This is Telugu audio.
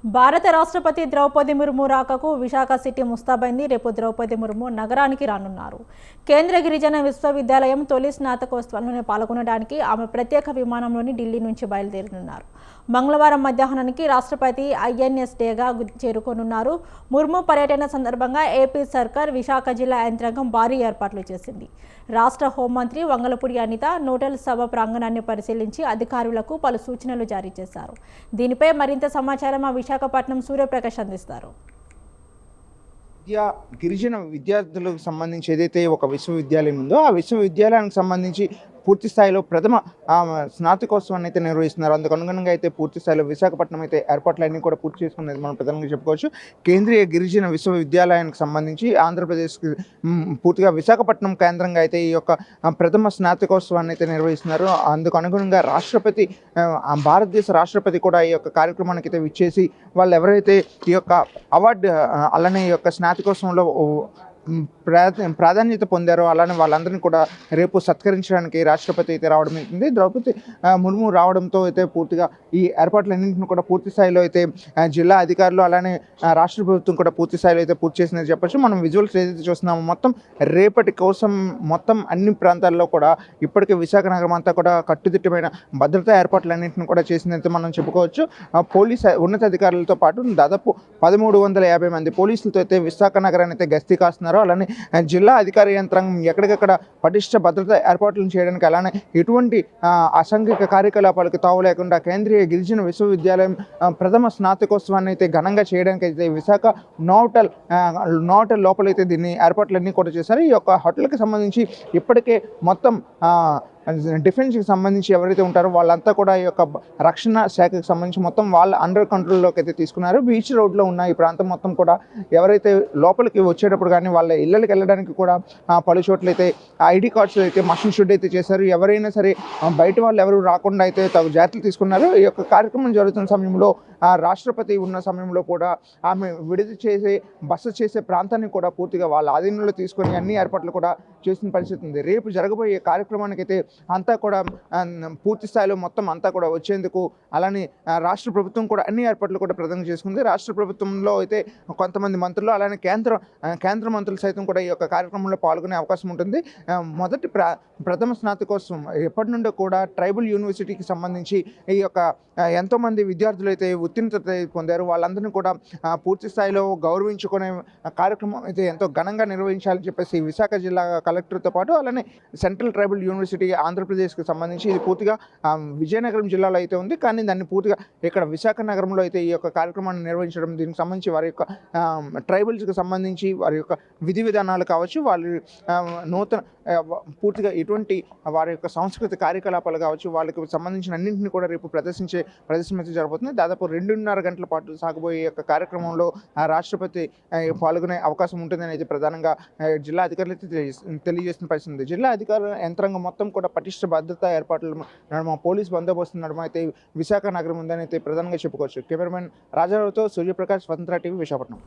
భారత రాష్ట్రపతి ద్రౌపది ముర్ము రాకకు విశాఖ సిటీ ముస్తాబైంది. రేపు ద్రౌపది ముర్ము నగరానికి రానున్నారు. కేంద్ర గిరిజన విశ్వవిద్యాలయం తొలి స్నాతకోత్సవంలోనే పాల్గొనడానికి ఆమె ప్రత్యేక విమానంలోని ఢిల్లీ నుంచి బయలుదేరనున్నారు. మంగళవారం మధ్యాహ్నానికి రాష్ట్రపతి ఐఎన్ఎస్ డేగా చేరుకోనున్నారు. ముర్ము పర్యటన సందర్భంగా ఏపీ సర్కార్ విశాఖ జిల్లా యంత్రాంగం భారీ ఏర్పాట్లు చేసింది. రాష్ట్ర హోంమంత్రి వంగలపూడి అనిత నోటల్ సభ ప్రాంగణాన్ని పరిశీలించి అధికారులకు పలు సూచనలు జారీ చేశారు. దీనిపై మరింత సమాచారం విశాఖపట్నం సూర్యప్రకాష్ అందిస్తారు. గిరిజన విద్యార్థులకు సంబంధించి ఏదైతే ఒక విశ్వవిద్యాలయం ఉందో ఆ విశ్వవిద్యాలయానికి సంబంధించి పూర్తి స్థాయిలో ప్రథమ స్నాతకోత్సవాన్ని అయితే నిర్వహిస్తున్నారు. అందుకు అనుగుణంగా అయితే పూర్తి స్థాయిలో విశాఖపట్నం అయితే ఏర్పాట్లన్నీ కూడా పూర్తి చేసుకునేది మనం ప్రధానంగా చెప్పుకోవచ్చు. కేంద్రీయ గిరిజన విశ్వవిద్యాలయానికి సంబంధించి ఆంధ్రప్రదేశ్కి పూర్తిగా విశాఖపట్నం కేంద్రంగా అయితే ఈ యొక్క ప్రథమ స్నాతకోత్సవాన్ని అయితే నిర్వహిస్తున్నారు. అందుకు అనుగుణంగా రాష్ట్రపతి భారతదేశ రాష్ట్రపతి కూడా ఈ యొక్క కార్యక్రమానికి అయితే విచ్చేసి వాళ్ళు ఎవరైతే ఈ యొక్క అవార్డు అలానే ఈ యొక్క స్నాతకోత్సవంలో ప్రాధాన్యత పొందారో అలానే వాళ్ళందరినీ కూడా రేపు సత్కరించడానికి రాష్ట్రపతి అయితే రావడం అవుతుంది. ద్రౌపది ముర్ము రావడంతో అయితే పూర్తిగా ఈ ఏర్పాట్లన్నింటిని కూడా పూర్తి స్థాయిలో అయితే జిల్లా అధికారులు అలానే రాష్ట్ర ప్రభుత్వం కూడా పూర్తి స్థాయిలో అయితే పూర్తి చేసిందని చెప్పచ్చు. మనం విజువల్స్ ఏదైతే చూస్తున్నామో మొత్తం రేపటి కోసం మొత్తం అన్ని ప్రాంతాల్లో కూడా ఇప్పటికే విశాఖ నగరం అంతా కూడా కట్టుదిట్టమైన భద్రతా ఏర్పాట్లన్నింటిని కూడా చేసిందైతే మనం చెప్పుకోవచ్చు. పోలీస్ ఉన్నతాధికారులతో పాటు దాదాపు 1350 మంది పోలీసులతో అయితే విశాఖ నగరాన్ని అయితే గస్తీ కాస్తున్నారు. అలానే జిల్లా అధికార యంత్రాంగం ఎక్కడికక్కడ పటిష్ట భద్రతా ఏర్పాట్లను చేయడానికి అలానే ఎటువంటి అసాంఘిక కార్యకలాపాలకు తావు లేకుండా కేంద్రీయ గిరిజన విశ్వవిద్యాలయం ప్రథమ స్నాతకోత్సవాన్ని అయితే ఘనంగా చేయడానికి అయితే విశాఖ నోటల్ లోపలైతే దీన్ని ఏర్పాట్లన్నీ కూడా చేశారు. ఈ యొక్క హోటల్కి సంబంధించి ఇప్పటికే మొత్తం డిఫెన్స్కి సంబంధించి ఎవరైతే ఉంటారో వాళ్ళంతా కూడా ఈ యొక్క రక్షణ శాఖకు సంబంధించి మొత్తం వాళ్ళ అండర్ కంట్రోల్లోకి అయితే తీసుకున్నారు. బీచ్ రోడ్లో ఉన్న ఈ ప్రాంతం మొత్తం కూడా ఎవరైతే లోపలికి వచ్చేటప్పుడు కానీ వాళ్ళ ఇళ్ళకి వెళ్ళడానికి కూడా పలు చోట్ల అయితే ఐడి కార్డ్స్ అయితే మషన్ షుడ్ అయితే చేశారు. ఎవరైనా సరే బయట వాళ్ళు ఎవరు రాకుండా అయితే తగు జాగ్రత్తలు తీసుకున్నారు. ఈ యొక్క కార్యక్రమం జరుగుతున్న సమయంలో రాష్ట్రపతి ఉన్న సమయంలో కూడా ఆమె విడుదల చేసే బస చేసే ప్రాంతాన్ని కూడా పూర్తిగా వాళ్ళ ఆధీనంలో తీసుకొని అన్ని ఏర్పాట్లు కూడా చేసిన పరిస్థితి ఉంది. రేపు జరగబోయే కార్యక్రమానికి అయితే అంతా కూడా పూర్తి స్థాయిలో మొత్తం అంతా కూడా వచ్చేందుకు అలానే రాష్ట్ర ప్రభుత్వం కూడా అన్ని ఏర్పాట్లు కూడా ప్రదానం చేసుకుంది. రాష్ట్ర ప్రభుత్వంలో అయితే కొంతమంది మంత్రులు అలానే కేంద్ర మంత్రులు సైతం కూడా ఈ యొక్క కార్యక్రమంలో పాల్గొనే అవకాశం ఉంటుంది. మొదటి ప్రథమ స్నాతకోత్సవం ఎప్పటి నుండో కూడా ట్రైబల్ యూనివర్సిటీకి సంబంధించి ఈ యొక్క ఎంతోమంది విద్యార్థులు అయితే ఉత్తీర్ణత పొందారు. వాళ్ళందరినీ కూడా పూర్తి స్థాయిలో గౌరవించుకునే కార్యక్రమం అయితే ఎంతో ఘనంగా నిర్వహించాలని చెప్పేసి విశాఖ జిల్లా కలెక్టర్తో పాటు అలానే సెంట్రల్ ట్రైబల్ యూనివర్సిటీ ఆంధ్రప్రదేశ్కి సంబంధించి ఇది పూర్తిగా విజయనగరం జిల్లాలో అయితే ఉంది. కానీ దాన్ని పూర్తిగా ఇక్కడ విశాఖ నగరంలో అయితే ఈ యొక్క కార్యక్రమాన్ని నిర్వహించడం దీనికి సంబంధించి వారి యొక్క ట్రైబల్స్కి సంబంధించి వారి యొక్క విధి విధానాలు కావచ్చు వాళ్ళ నూతన పూర్తిగా ఎటువంటి వారి యొక్క సాంస్కృతిక కార్యకలాపాలు కావచ్చు వాళ్ళకి సంబంధించిన అన్నింటినీ కూడా రేపు ప్రదర్శన జరగబోతుంది. దాదాపు 2.5 గంటల పాటు సాగబోయే యొక్క కార్యక్రమంలో రాష్ట్రపతి పాల్గొనే అవకాశం ఉంటుందని అయితే ప్రధానంగా జిల్లా అధికారులు అయితే తెలియజేస్తున్న పరిస్థితి ఉంది. జిల్లా అధికారుల యంత్రాంగం మొత్తం కూడా పటిష్ట భద్రతా ఏర్పాట్ల నడుమ పోలీస్ బందోబస్తు నడుమ అయితే విశాఖ నగరం ఉందని అయితే ప్రధానంగా చెప్పుకోవచ్చు. కెమెరామెన్ రాజారావుతో సూర్యప్రకాష్, స్వతంత్ర టీవీ, విశాఖపట్నం.